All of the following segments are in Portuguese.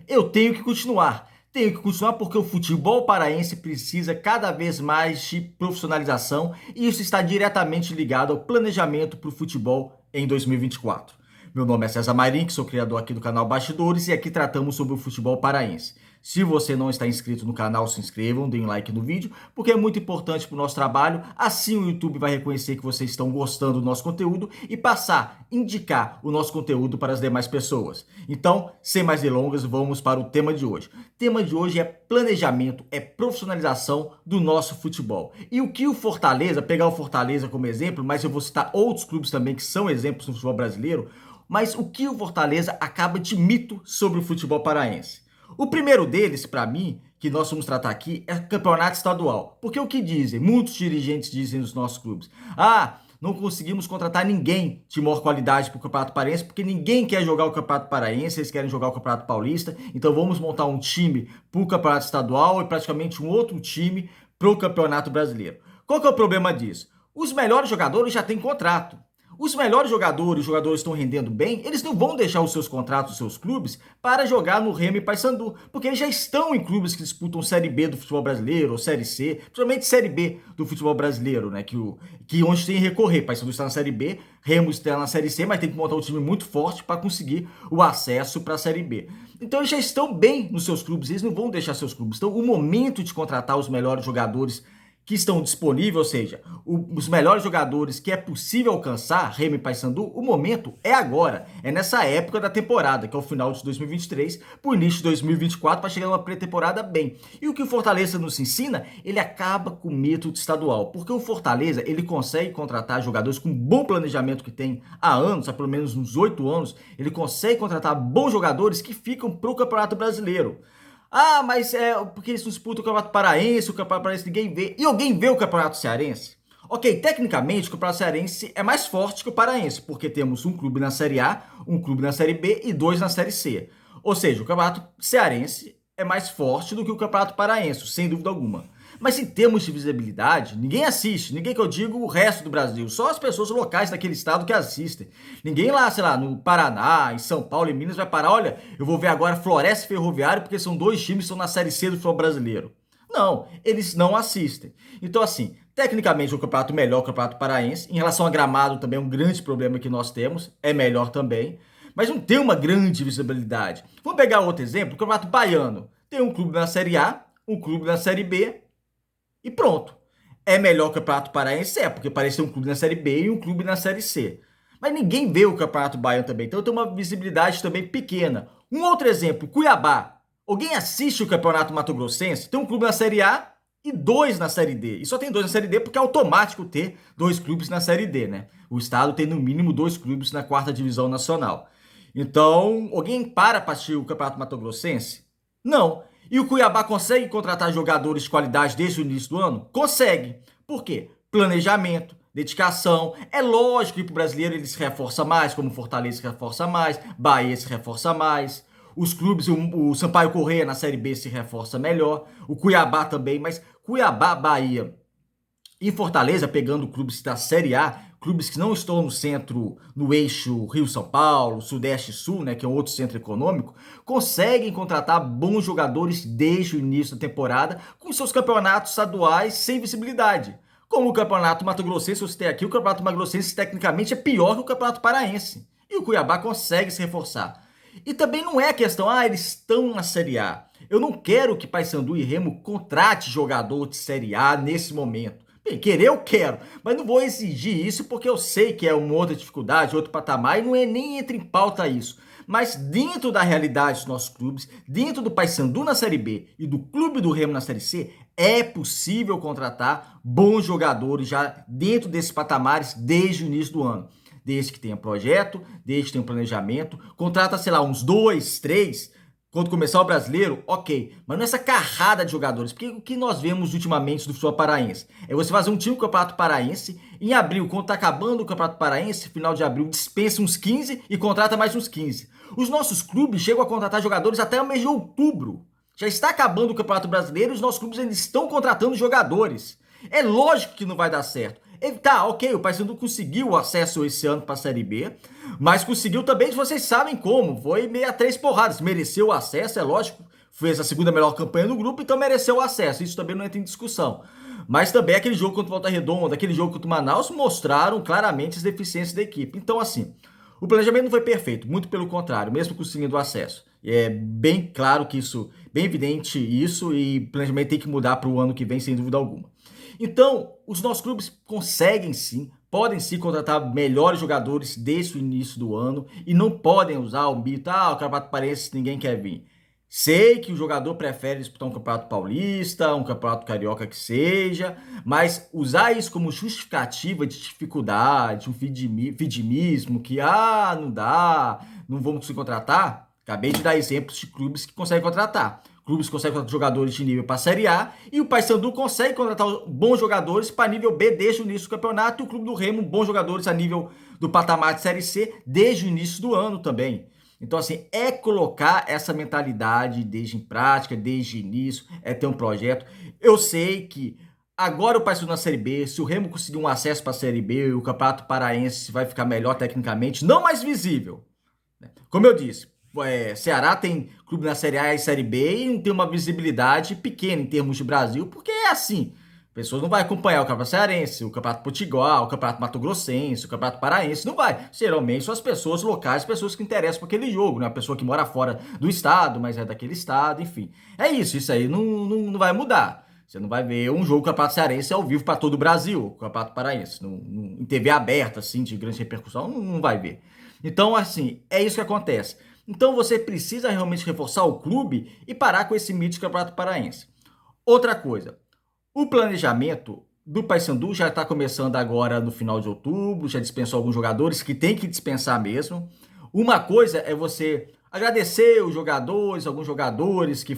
eu tenho que continuar. Tenho que continuar porque o futebol paraense precisa cada vez mais de profissionalização e isso está diretamente ligado ao planejamento para o futebol em 2024. Meu nome é César Mairim, sou criador aqui do canal Bastidores e aqui tratamos sobre o futebol paraense. Se você não está inscrito no canal, se inscrevam, deem like no vídeo, porque é muito importante para o nosso trabalho, assim o YouTube vai reconhecer que vocês estão gostando do nosso conteúdo e passar, indicar o nosso conteúdo para as demais pessoas. Então, sem mais delongas, vamos para o tema de hoje. O tema de hoje é planejamento, é profissionalização do nosso futebol. E o que o Fortaleza, pegar o Fortaleza como exemplo, mas eu vou citar outros clubes também que são exemplos no futebol brasileiro, mas o que o Fortaleza acaba de mito sobre o futebol paraense? O primeiro deles, para mim, que nós vamos tratar aqui, é o campeonato estadual. Porque o que dizem? Muitos dirigentes dizem nos nossos clubes. Não conseguimos contratar ninguém de maior qualidade para o Campeonato Paraense, porque ninguém quer jogar o Campeonato Paraense, eles querem jogar o Campeonato Paulista, então vamos montar um time para o Campeonato Estadual e praticamente um outro time para o Campeonato Brasileiro. Qual que é o problema disso? Os melhores jogadores já têm contrato. Os melhores jogadores, os jogadores estão rendendo bem, eles não vão deixar os seus contratos, os seus clubes, para jogar no Remo e Paysandu, porque eles já estão em clubes que disputam Série B do futebol brasileiro, ou Série C, principalmente Série B do futebol brasileiro, né, que onde tem que recorrer. Paysandu está na Série B, Remo está na Série C, mas tem que montar um time muito forte para conseguir o acesso para a Série B. Então eles já estão bem nos seus clubes, eles não vão deixar seus clubes. Então o momento de contratar os melhores jogadores que estão disponíveis, ou seja, os melhores jogadores que é possível alcançar, Remo e Paysandu, o momento é agora, é nessa época da temporada, que é o final de 2023, para o início de 2024, para chegar numa pré-temporada bem. E o que o Fortaleza nos ensina, ele acaba com o método estadual, porque o Fortaleza, ele consegue contratar jogadores com bom planejamento que tem há anos, há pelo menos uns 8 anos, ele consegue contratar bons jogadores que ficam para o Campeonato Brasileiro. Mas é porque eles disputam o Campeonato Paraense, o Campeonato Paraense ninguém vê. E alguém vê o Campeonato Cearense? Ok, tecnicamente o Campeonato Cearense é mais forte que o Paraense, porque temos um clube na Série A, um clube na Série B e 2 na Série C. Ou seja, o Campeonato Cearense é mais forte do que o Campeonato Paraense, sem dúvida alguma. Mas em termos de visibilidade, ninguém assiste, ninguém que eu digo o resto do Brasil, só as pessoas locais daquele estado que assistem. Ninguém lá, sei lá, no Paraná, em São Paulo, em Minas vai parar, olha, eu vou ver agora Floresta e Ferroviário porque são dois times que estão na Série C do futebol brasileiro. Não, eles não assistem. Então assim, tecnicamente o campeonato melhor, o Campeonato Paraense, em relação a gramado também é um grande problema que nós temos, é melhor também, mas não tem uma grande visibilidade. Vamos pegar outro exemplo, o Campeonato Baiano. Tem um clube na Série A, um clube na Série B, e pronto. É melhor que o Campeonato Paraense? É, porque parece ter um clube na Série B e um clube na Série C. Mas ninguém vê o Campeonato Baiano também, então tem uma visibilidade também pequena. Um outro exemplo, Cuiabá. Alguém assiste o Campeonato Mato Grossense? Tem um clube na Série A e 2 na Série D. E só tem 2 na Série D porque é automático ter 2 clubes na Série D, né? O estado tem no mínimo 2 clubes na 4ª divisão nacional. Então, alguém para assistir o Campeonato Mato Grossense? Não. E o Cuiabá consegue contratar jogadores de qualidade desde o início do ano? Consegue. Por quê? Planejamento, dedicação. É lógico que para o brasileiro ele se reforça mais, como o Fortaleza se reforça mais, Bahia se reforça mais. Os clubes, o Sampaio Corrêa na Série B se reforça melhor. O Cuiabá também, mas Cuiabá, Bahia e Fortaleza, pegando clubes da Série A, clubes que não estão no centro, no eixo Rio-São Paulo, Sudeste-Sul, né, que é um outro centro econômico, conseguem contratar bons jogadores desde o início da temporada com seus campeonatos estaduais sem visibilidade. Como o Campeonato Mato Grossense, eu citei aqui, o Campeonato Mato Grossense tecnicamente é pior que o Campeonato Paraense. E o Cuiabá consegue se reforçar. E também não é a questão, eles estão na Série A. Eu não quero que Paysandu e Remo contrate jogador de Série A nesse momento. Bem, querer eu quero, mas não vou exigir isso porque eu sei que é uma outra dificuldade, outro patamar, e não é nem entra em pauta isso. Mas dentro da realidade dos nossos clubes, dentro do Paysandu na Série B e do Clube do Remo na Série C, é possível contratar bons jogadores já dentro desses patamares desde o início do ano. Desde que tenha projeto, desde que tenha um planejamento, contrata, sei lá, uns 2, 3, quando começar o brasileiro, ok. Mas não essa carrada de jogadores. Porque o que nós vemos ultimamente do futebol paraense? É você fazer um time do Campeonato Paraense, em abril, quando tá acabando o Campeonato Paraense, final de abril, dispensa uns 15 e contrata mais uns 15. Os nossos clubes chegam a contratar jogadores até o mês de outubro. Já está acabando o Campeonato Brasileiro e os nossos clubes ainda estão contratando jogadores. É lógico que não vai dar certo. Tá, ok, o Paysandu conseguiu o acesso esse ano para a Série B, mas conseguiu também, vocês sabem como, foi meio a três porradas, mereceu o acesso, é lógico, fez a segunda melhor campanha do grupo, então mereceu o acesso, isso também não entra em discussão. Mas também aquele jogo contra o Volta Redonda, aquele jogo contra o Manaus, mostraram claramente as deficiências da equipe. Então, assim, o planejamento não foi perfeito, muito pelo contrário, mesmo conseguindo o acesso. É bem claro que isso, bem evidente isso, e o planejamento tem que mudar para o ano que vem, sem dúvida alguma. Então, os nossos clubes conseguem sim, podem sim contratar melhores jogadores desde o início do ano e não podem usar o mito, o Campeonato Paraense ninguém quer vir. Sei que o jogador prefere disputar um Campeonato Paulista, um Campeonato Carioca que seja, mas usar isso como justificativa de dificuldade, um vitimismo, que não dá, não vamos conseguir contratar. Acabei de dar exemplos de clubes que conseguem contratar. Clubes conseguem contratar jogadores de nível para a Série A e o Paysandu consegue contratar bons jogadores para nível B desde o início do campeonato e o Clube do Remo bons jogadores a nível do patamar de Série C desde o início do ano também. Então, assim, é colocar essa mentalidade desde em prática, desde o início, é ter um projeto. Eu sei que agora o Paysandu na Série B, se o Remo conseguir um acesso para a Série B, o Campeonato Paraense vai ficar melhor tecnicamente, não mais visível. Como eu disse, Ceará tem clube na Série A e Série B e não tem uma visibilidade pequena em termos de Brasil, porque é assim. Pessoas não vão acompanhar o Campeonato Cearense, o Campeonato Potiguar, o Campeonato Mato Grossense, o Campeonato Paraense, não vai. Geralmente são as pessoas locais, pessoas que interessam por aquele jogo, né? A pessoa que mora fora do estado, mas é daquele estado, enfim. É isso aí não vai mudar. Você não vai ver um jogo do Campeonato Cearense ao vivo para todo o Brasil, o Campeonato Paraense. Em TV aberta, assim, de grande repercussão, não vai ver. Então, assim, é isso que acontece. Então você precisa realmente reforçar o clube e parar com esse mito de Campeonato Paraense. Outra coisa, o planejamento do Paysandu já está começando agora no final de outubro, já dispensou alguns jogadores que tem que dispensar mesmo. Uma coisa é você agradecer os jogadores, alguns jogadores que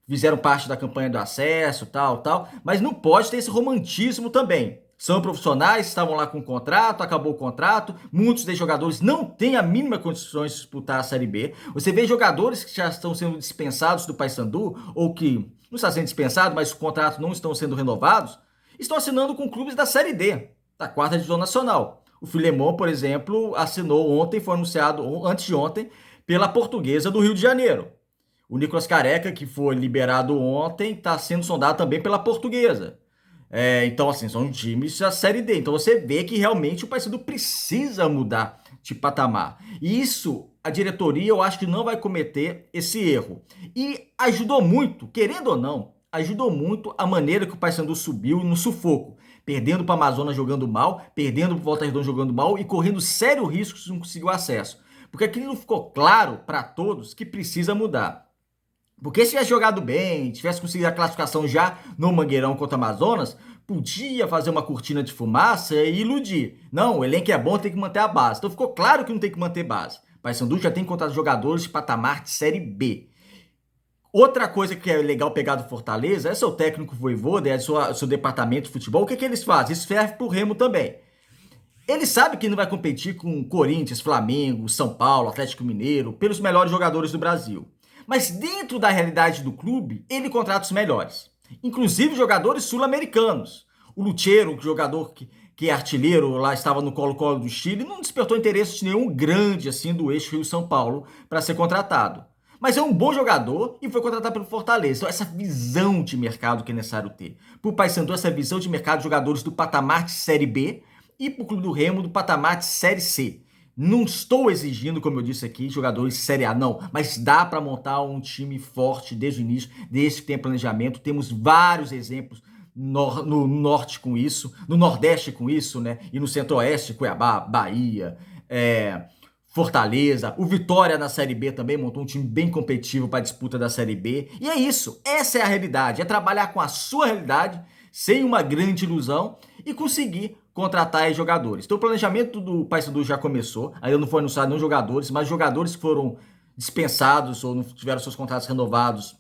fizeram parte da campanha do acesso, tal, mas não pode ter esse romantismo também. São profissionais, estavam lá com o contrato, acabou o contrato. Muitos desses jogadores não têm a mínima condições de disputar a Série B. Você vê jogadores que já estão sendo dispensados do Paysandu, ou que não está sendo dispensado, mas os contratos não estão sendo renovados, estão assinando com clubes da Série D, da quarta divisão nacional. O Filemon, por exemplo, assinou ontem, foi anunciado antes de ontem, pela Portuguesa do Rio de Janeiro. O Nicolas Careca, que foi liberado ontem, está sendo sondado também pela Portuguesa. Então, assim, são times da Série D. Então, você vê que realmente o Paysandu precisa mudar de patamar. E isso, a diretoria, eu acho que não vai cometer esse erro. E ajudou muito, querendo ou não, ajudou muito a maneira que o Paysandu subiu no sufoco. Perdendo para o Amazonas jogando mal, perdendo para o Volta Redonda jogando mal e correndo sério risco de não conseguir o acesso. Porque aquilo ficou claro para todos que precisa mudar. Porque se tivesse jogado bem, tivesse conseguido a classificação já no Mangueirão contra o Amazonas, podia fazer uma cortina de fumaça e iludir. Não, o elenco é bom, tem que manter a base. Então ficou claro que não tem que manter base. Paysandu já tem contratado jogadores de patamar de Série B. Outra coisa que é legal pegar do Fortaleza é seu técnico Vojvoda, é seu departamento de futebol. O que eles fazem? Isso serve pro Remo também. Ele sabe que não vai competir com Corinthians, Flamengo, São Paulo, Atlético Mineiro, pelos melhores jogadores do Brasil. Mas dentro da realidade do clube, ele contrata os melhores. Inclusive jogadores sul-americanos. O Lucheiro, jogador que é artilheiro, lá estava no Colo-Colo do Chile, não despertou interesse de nenhum grande assim do eixo Rio-São Paulo para ser contratado. Mas é um bom jogador e foi contratado pelo Fortaleza. Então, essa visão de mercado que é necessário ter. Para o Paysandu, essa visão de mercado de jogadores do patamar de Série B e para o Clube do Remo do patamar de Série C. Não estou exigindo, como eu disse aqui, jogadores de Série A, não. Mas dá para montar um time forte desde o início, desde que tenha planejamento. Temos vários exemplos no Norte com isso, no Nordeste com isso, né? E no Centro-Oeste, Cuiabá, Bahia, Fortaleza. O Vitória na Série B também montou um time bem competitivo para a disputa da Série B. E é isso, essa é a realidade. É trabalhar com a sua realidade, sem uma grande ilusão, e conseguir contratar jogadores. Então o planejamento do Paysandu já começou, ainda não foi anunciado nenhum jogadores, mas jogadores que foram dispensados ou não tiveram seus contratos renovados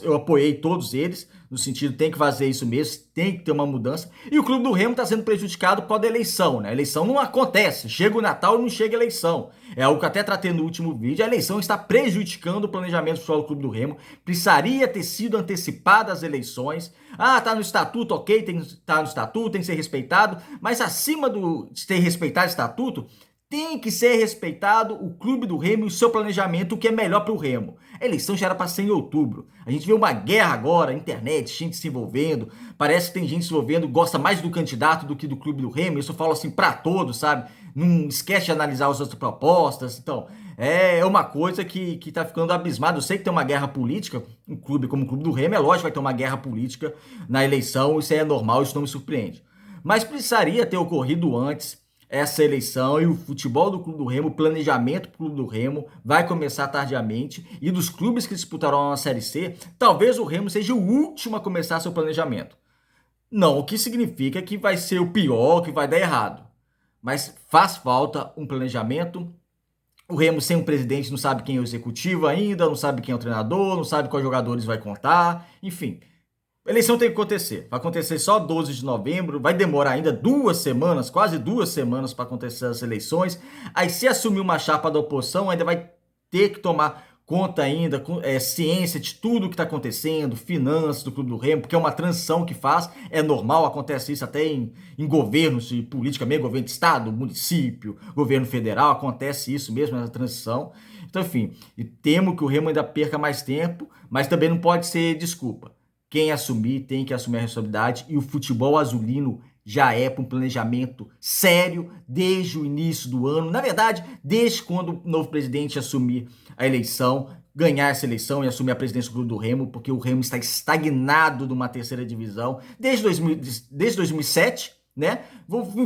eu apoiei todos eles, no sentido tem que fazer isso mesmo, tem que ter uma mudança. E o Clube do Remo está sendo prejudicado por causa da eleição, né? A eleição não acontece, chega o Natal e não chega a eleição. É algo que até tratei no último vídeo, a eleição está prejudicando o planejamento do futebol do Clube do Remo. Precisaria ter sido antecipadas as eleições. Ah, tá no estatuto, ok, tá no estatuto, tem que ser respeitado, mas acima de ter respeitado o estatuto, tem que ser respeitado o Clube do Remo e o seu planejamento, o que é melhor para o Remo. A eleição já era para ser em outubro. A gente vê uma guerra agora, internet, gente se envolvendo. Parece que tem gente se envolvendo, gosta mais do candidato do que do Clube do Remo. Isso eu falo assim para todos, sabe? Não esquece de analisar as outras propostas. Então, é uma coisa que tá ficando abismado. Eu sei que tem uma guerra política, um clube como o Clube do Remo, é lógico que vai ter uma guerra política na eleição. Isso é normal, isso não me surpreende. Mas precisaria ter ocorrido antes essa eleição e o futebol do Clube do Remo, o planejamento do Clube do Remo vai começar tardiamente e dos clubes que disputarão a Série C, talvez o Remo seja o último a começar seu planejamento. Não, o que significa que vai ser o pior, que vai dar errado. Mas faz falta um planejamento. O Remo sem um presidente não sabe quem é o executivo ainda, não sabe quem é o treinador, não sabe quais jogadores vai contar, enfim. A eleição tem que acontecer. Vai acontecer só 12 de novembro. Vai demorar ainda 2 semanas, quase 2 semanas para acontecer as eleições. Aí, se assumir uma chapa da oposição, ainda vai ter que tomar conta ainda, ciência de tudo que está acontecendo, finanças do Clube do Remo, porque é uma transição que faz. É normal, acontece isso até em governos de política mesmo, governo de estado, município, governo federal, acontece isso mesmo nessa transição. Então, enfim, e temo que o Remo ainda perca mais tempo, mas também não pode ser desculpa. Quem assumir tem que assumir a responsabilidade e o futebol azulino já é para um planejamento sério desde o início do ano. Na verdade, desde quando o novo presidente assumir a eleição, ganhar essa eleição e assumir a presidência do Clube do Remo, porque o Remo está estagnado numa terceira divisão desde 2007, né?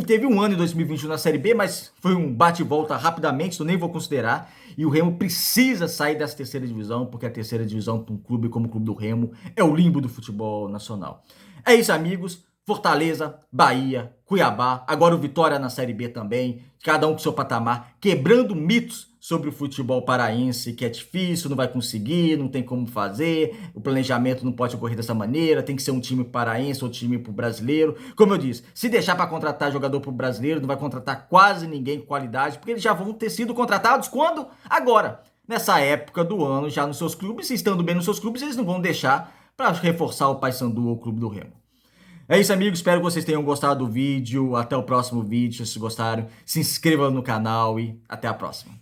Teve um ano em 2021 na Série B, mas foi um bate e volta rapidamente, então nem vou considerar. E o Remo precisa sair dessa terceira divisão, porque a terceira divisão para um clube como o Clube do Remo é o limbo do futebol nacional. É isso, amigos. Fortaleza, Bahia, Cuiabá, agora o Vitória na Série B também, cada um com seu patamar, quebrando mitos sobre o futebol paraense, que é difícil, não vai conseguir, não tem como fazer, o planejamento não pode ocorrer dessa maneira, tem que ser um time paraense ou time pro brasileiro. Como eu disse, se deixar para contratar jogador pro brasileiro, não vai contratar quase ninguém com qualidade, porque eles já vão ter sido contratados quando? Agora, nessa época do ano, já nos seus clubes, e estando bem nos seus clubes, eles não vão deixar para reforçar o Paysandu ou o Clube do Remo. É isso, amigos. Espero que vocês tenham gostado do vídeo. Até o próximo vídeo. Se gostaram, se inscreva no canal e até a próxima.